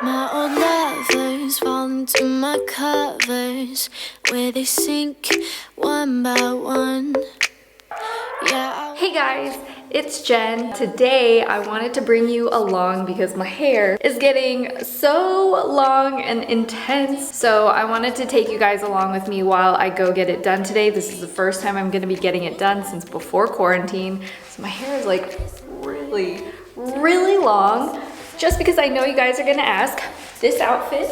My old lovers fall into my covers, where they sink one by one. Yeah. Hey guys, it's Jen. Today I wanted to bring you along because my hair is getting so long and intense. So I wanted to take you guys along with me while I go get it done today. This is the first time I'm gonna be getting it done since before quarantine. So my hair is like really long. Just because I know you guys are gonna ask, this outfit,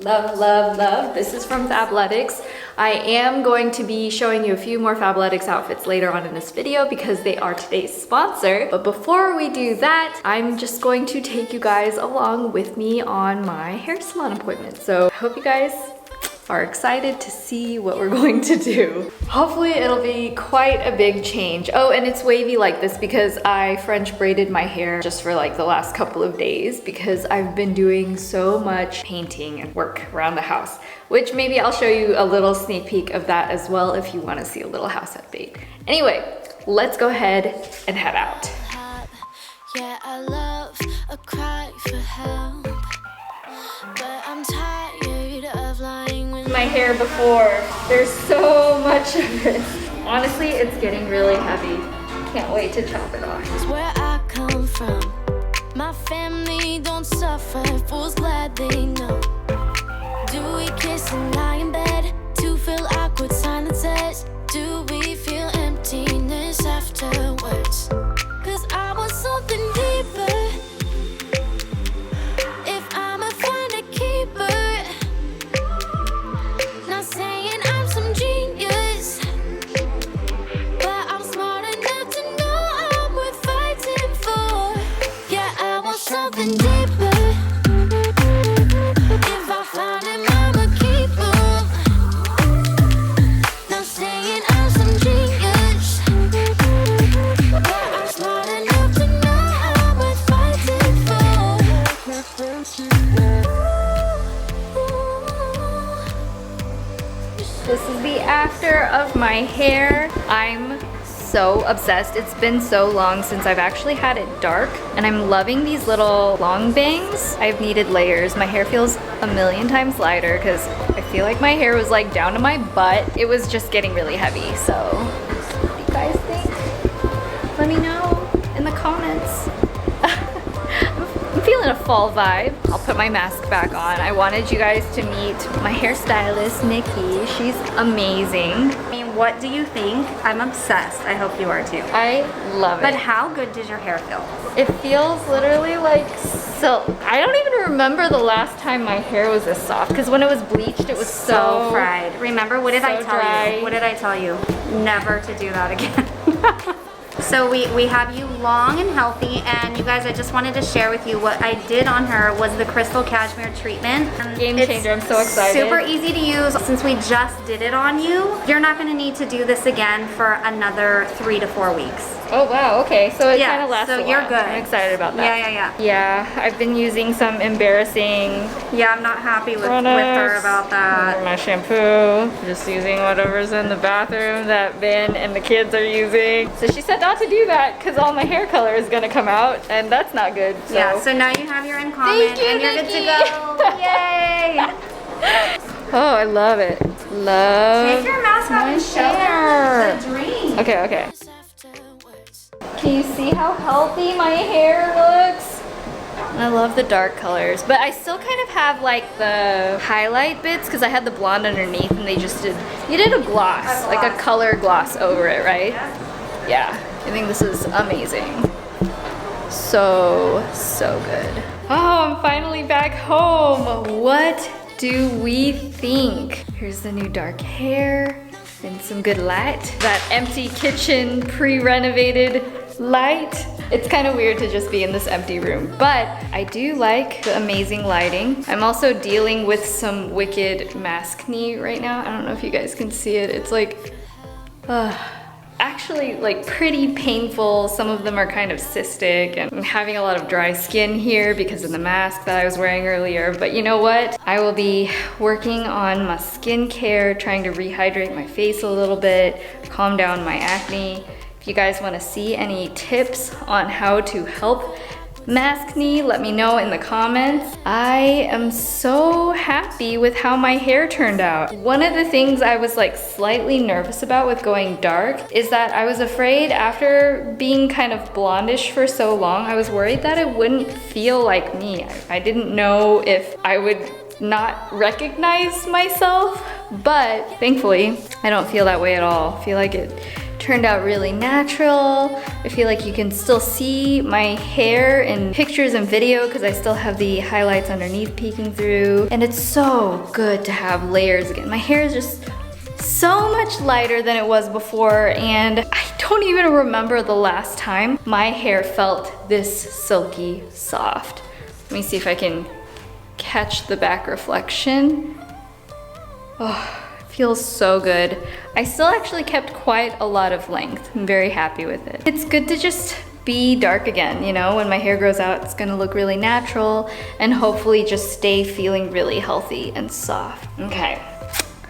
love, love, love. This is from Fabletics. I am going to be showing you a few more Fabletics outfits later on in this video because they are today's sponsor. But before we do that, I'm just going to take you guys along with me on my hair salon appointment. So I hope you guys are excited to see what we're going to do. Hopefully it'll be quite a big change. Oh, and it's wavy like this because I French braided my hair just for like the last couple of days because I've been doing so much painting and work around the house, which maybe I'll show you a little sneak peek of that as well if you want to see a little house update. Anyway, let's go ahead and head out. Yeah, I love a cry for help, but I'm tired of lying when My hair before, there's so much of it. Honestly, it's getting really heavy. Can't wait to chop it off. it's where I come from. My family don't suffer, fools glad they know. Do we kiss and lie in bed to fill awkward silences? Do we feel emptiness afterwards? 'Cause I want something deeper. If I'ma find a keeper, not saying I'm some genius, but I'm smart enough to know I'm worth fighting for. Yeah, I want something deeper. If I find him, I'm a keeper. Not saying I'm some genius, but I'm smart enough to know I'm worth fighting for. This is the after of my hair. I'm so obsessed. It's been so long since I've actually had it dark, and I'm loving these little long bangs. I've needed layers. My hair feels a million times lighter because I feel like my hair was like down to my butt. It was just getting really heavy. So what do you guys think? Let me know in the comments. I'm feeling a fall vibe. I'll put my mask back on. I wanted you guys to meet my hairstylist, Nikki. She's amazing. I mean, what do you think? I'm obsessed. I hope you are too. I love it. But how good does your hair feel? It feels literally like silk. I don't even remember the last time my hair was this soft because when it was bleached, it was so fried. Remember, what did I tell dry. you? What did I tell you? Never to do that again. So we have you long and healthy, and you guys, I just wanted to share with you what I did on her was the crystal cashmere treatment. Game changer, I'm so excited. Super easy to use. Since we just did it on you, you're not gonna need to do this again for another 3 to 4 weeks. Oh wow, okay, so it Yeah, kind of lasts so a while. you're good. I'm excited about that. Yeah. Yeah, I've been using some embarrassing Yeah, I'm not happy with products. her about that. My shampoo, just using whatever's in the bathroom that Ben and the kids are using. So she said not to do that because all my hair color is gonna come out, and that's not good. So. Yeah, so now you have your in common Thank you, and you're good to Nikki. go. Yay! Oh, I love it. Love Take your mask off my and show hair. them the dream. Okay. Afterwards. Can you see how healthy my hair looks? I love the dark colors, but I still kind of have like the highlight bits because I had the blonde underneath and you did a gloss, like a color gloss over it, right? Yeah, I think this is amazing. So good. Oh, I'm finally back home. What do we think? Here's the new dark hair and some good light. That empty kitchen, pre-renovated light. It's kind of weird to just be in this empty room, but I do like the amazing lighting. I'm also dealing with some wicked maskne right now. I don't know if you guys can see it. It's like, actually like pretty painful. Some of them are kind of cystic, and I'm having a lot of dry skin here because of the mask that I was wearing earlier. But you know what? I will be working on my skincare, trying to rehydrate my face a little bit, calm down my acne. If you guys want to see any tips on how to help Maskne, let me know in the comments. I am so happy with how my hair turned out. One of the things I was like slightly nervous about with going dark is that I was afraid after being kind of blondish for so long, I was worried that it wouldn't feel like me. I didn't know if I would not recognize myself, but thankfully I don't feel that way at all. I feel like it turned out really natural. I feel like you can still see my hair in pictures and video because I still have the highlights underneath peeking through. And it's so good to have layers again. My hair is just so much lighter than it was before, and I don't even remember the last time my hair felt this silky soft. Let me see if I can catch the back reflection. Oh, it feels so good. I still actually kept quite a lot of length. I'm very happy with it. It's good to just be dark again, you know? When my hair grows out, it's gonna look really natural and hopefully just stay feeling really healthy and soft. Okay.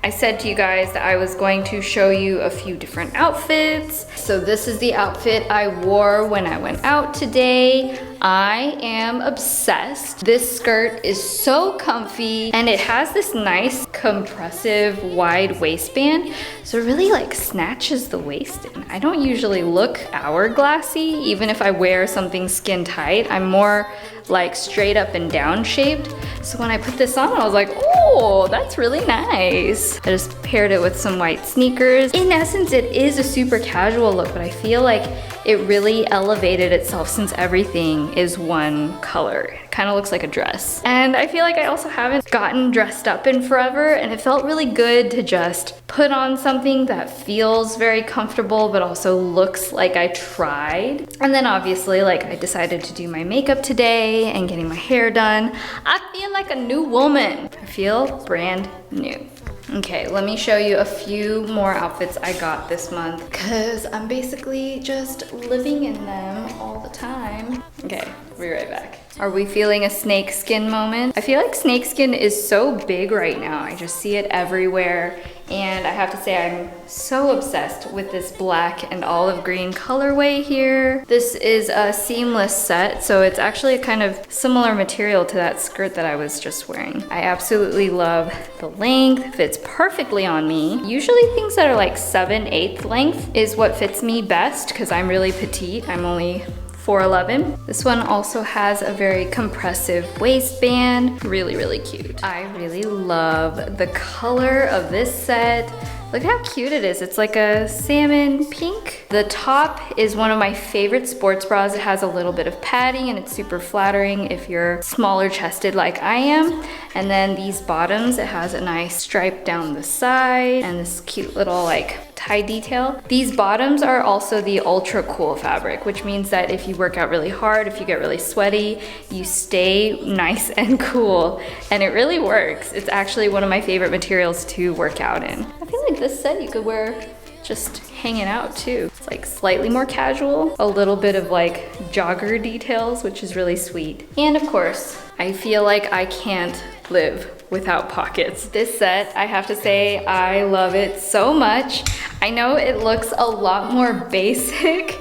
I said to you guys that I was going to show you a few different outfits. So this is the outfit I wore when I went out today. I am obsessed. This skirt is so comfy and it has this nice compressive wide waistband. So it really like snatches the waist in. I don't usually look hourglassy even if I wear something skin tight. I'm more like straight up and down shaped. So when I put this on, I was like, oh, that's really nice. I just paired it with some white sneakers. In essence, it is a super casual look, but I feel like it really elevated itself since everything is one color. It kind of looks like a dress. And I feel like I also haven't gotten dressed up in forever, and it felt really good to just put on something that feels very comfortable but also looks like I tried. And then obviously, like, I decided to do my makeup today and getting my hair done. I feel like a new woman. I feel brand new. Okay, let me show you a few more outfits I got this month because I'm basically just living in them all the time. Okay, we'll be right back. Are we feeling a snakeskin moment? I feel like snakeskin is so big right now. I just see it everywhere. And I have to say I'm so obsessed with this black and olive green colorway here. This is a seamless set, so it's actually a kind of similar material to that skirt that I was just wearing. I absolutely love the length, fits perfectly on me. Usually things that are like 7/8 length is what fits me best because I'm really petite. I'm only 4'11". This one also has a very compressive waistband. Really, really cute. I really love the color of this set. Look how cute it is. It's like a salmon pink. The top is one of my favorite sports bras. It has a little bit of padding and it's super flattering if you're smaller chested like I am. And then these bottoms, it has a nice stripe down the side and this cute little like tie detail. These bottoms are also the Ultracool fabric, which means that if you work out really hard, if you get really sweaty, you stay nice and cool. And it really works. It's actually one of my favorite materials to work out in. I feel like this set you could wear just hanging out too. It's like slightly more casual, a little bit of like jogger details, which is really sweet. And of course, I feel like I can't live without pockets. This set, I have to say, I love it so much. I know it looks a lot more basic,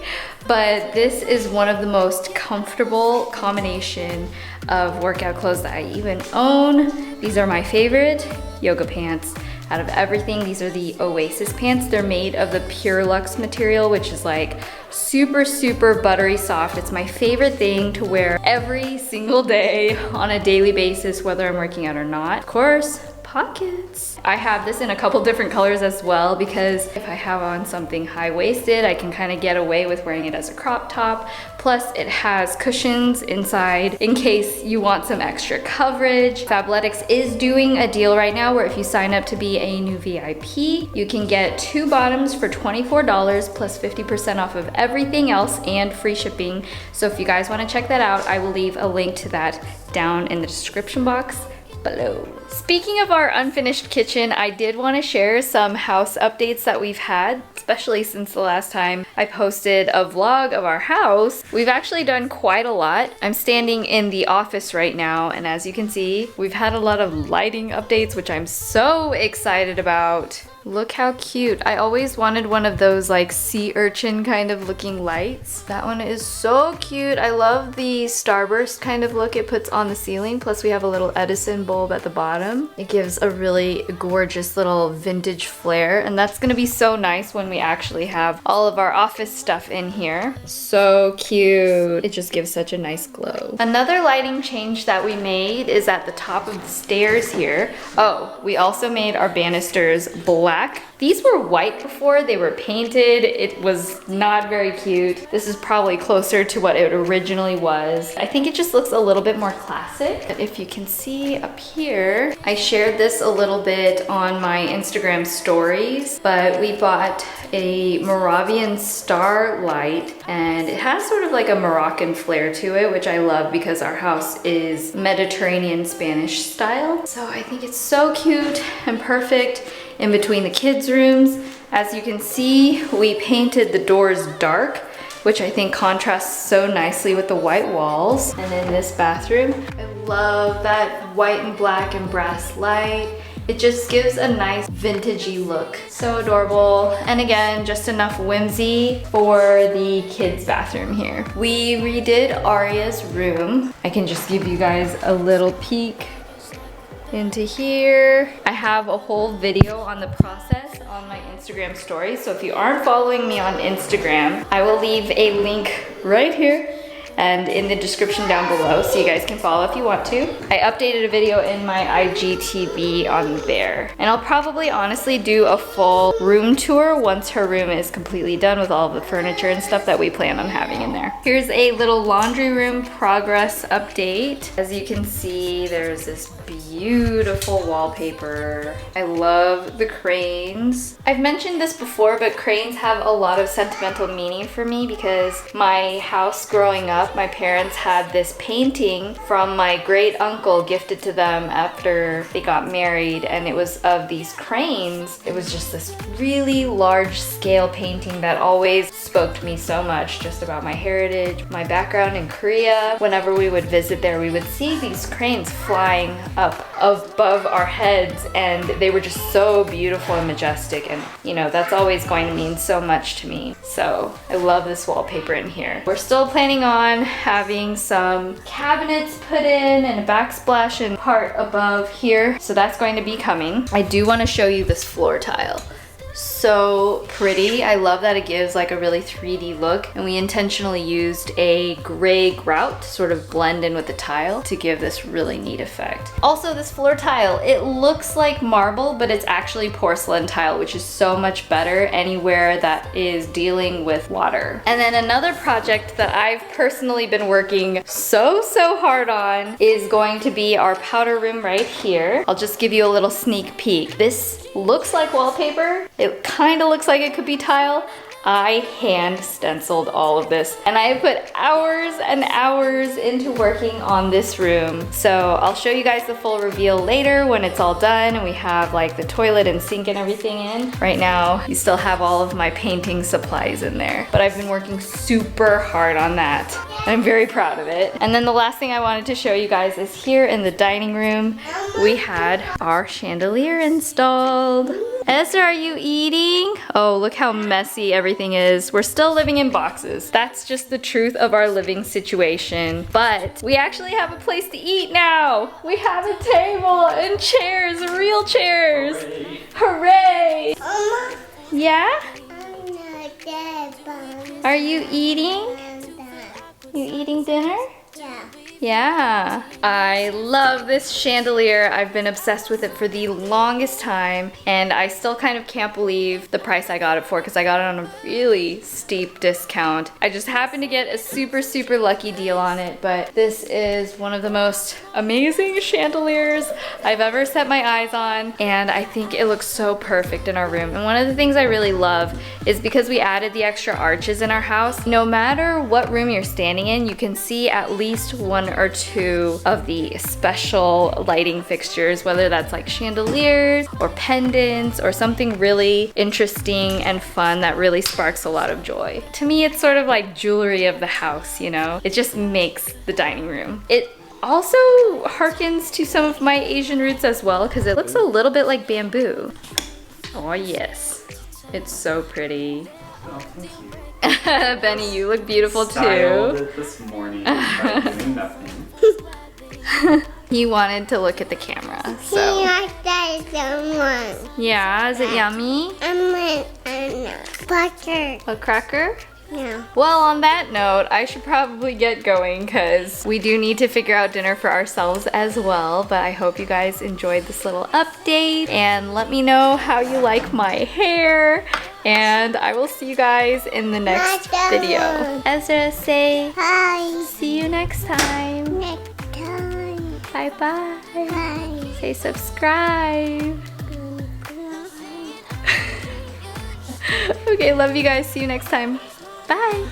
but this is one of the most comfortable combination of workout clothes that I even own. These are my favorite yoga pants. Out of everything, these are the Oasis pants. They're made of the Pure Luxe material, which is like super, super buttery soft. It's my favorite thing to wear every single day on a daily basis, whether I'm working out or not. Of course, pockets. I have this in a couple different colors as well because if I have on something high-waisted, I can kind of get away with wearing it as a crop top. Plus it has cushions inside in case you want some extra coverage. Fabletics is doing a deal right now where if you sign up to be a new VIP, you can get 2 bottoms for $24 plus 50% off of everything else and free shipping. So if you guys want to check that out, I will leave a link to that down in the description box below. Speaking of our unfinished kitchen, I did want to share some house updates that we've had, especially since the last time I posted a vlog of our house. We've actually done quite a lot. I'm standing in the office right now, and as you can see, we've had a lot of lighting updates, which I'm so excited about. Look how cute. I always wanted one of those like sea urchin kind of looking lights. That one is so cute. I love the starburst kind of look it puts on the ceiling. Plus we have a little Edison bulb at the bottom. It gives a really gorgeous little vintage flair, and that's gonna be so nice when we actually have all of our office stuff in here. So cute. It just gives such a nice glow. Another lighting change that we made is at the top of the stairs here. Oh, we also made our banisters black. These were white before, they were painted. It was not very cute. This is probably closer to what it originally was. I think it just looks a little bit more classic. If you can see up here, I shared this a little bit on my Instagram stories, but we bought a Moravian star light, and it has sort of like a Moroccan flair to it, which I love because our house is Mediterranean Spanish style. So I think it's so cute and perfect in between the kids' rooms. As you can see, we painted the doors dark, which I think contrasts so nicely with the white walls. And in this bathroom, I love that white and black and brass light. It just gives a nice vintagey look. So adorable. And again, just enough whimsy for the kids' bathroom here. We redid Aria's room. I can just give you guys a little peek into here. I have a whole video on the process on my Instagram story. So if you aren't following me on Instagram, I will leave a link right here and in the description down below so you guys can follow if you want to. I updated a video in my IGTV on there. And I'll probably honestly do a full room tour once her room is completely done with all of the furniture and stuff that we plan on having in there. Here's a little laundry room progress update. As you can see, there's this beautiful wallpaper. I love the cranes. I've mentioned this before, but cranes have a lot of sentimental meaning for me because my house growing up, my parents had this painting from my great uncle gifted to them after they got married, and it was of these cranes. It was just this really large scale painting that always spoke to me so much just about my heritage, my background in Korea. Whenever we would visit there, we would see these cranes flying up above our heads, and they were just so beautiful and majestic, and you know, that's always going to mean so much to me. So I love this wallpaper in here. We're still planning on having some cabinets put in and a backsplash and part above here, so that's going to be coming. I do want to show you this floor tile. So pretty. I love that it gives like a really 3D look, and we intentionally used a gray grout to sort of blend in with the tile to give this really neat effect. Also, this floor tile, it looks like marble, but it's actually porcelain tile, which is so much better anywhere that is dealing with water. And then another project that I've personally been working so hard on is going to be our powder room right here. I'll just give you a little sneak peek. This looks like wallpaper. It kind of looks like it could be tile. I hand stenciled all of this, and I have put hours and hours into working on this room. So I'll show you guys the full reveal later when it's all done and we have like the toilet and sink and everything in. Right now, you still have all of my painting supplies in there, but I've been working super hard on that. I'm very proud of it. And then the last thing I wanted to show you guys is here in the dining room, we had our chandelier installed. Esther, are you eating? Oh, look how messy everything is. We're still living in boxes. That's just the truth of our living situation. But we actually have a place to eat now. We have a table and chairs, real chairs. Hooray! Mama, Yeah? I'm not dead, but Are you eating? You eating dinner? yeah. Yeah. I love this chandelier. I've been obsessed with it for the longest time, and I still kind of can't believe the price I got it for because I got it on a really steep discount. I just happened to get a super lucky deal on it, but this is one of the most amazing chandeliers I've ever set my eyes on, and I think it looks so perfect in our room. And one of the things I really love is because we added the extra arches in our house, no matter what room you're standing in, you can see at least one or two of the special lighting fixtures, whether that's like chandeliers or pendants or something really interesting and fun that really sparks a lot of joy. To me, it's sort of like jewelry of the house, you know? It just makes the dining room. It also harkens to some of my Asian roots as well because it looks a little bit like bamboo. Oh yes, it's so pretty. Oh, thank you. Benny, you look beautiful Styled too. it this morning by doing nothing. He wanted to look at the camera, He so. likes that someone. Yeah, is it yummy? I'm butter. A cracker? Yeah. Well, on that note, I should probably get going because we do need to figure out dinner for ourselves as well. But I hope you guys enjoyed this little update and let me know how you like my hair. And I will see you guys in the next video. Ezra, say Bye. see you next time. Next time. Bye-bye. Bye. Say subscribe. Okay, love you guys. See you next time. Bye.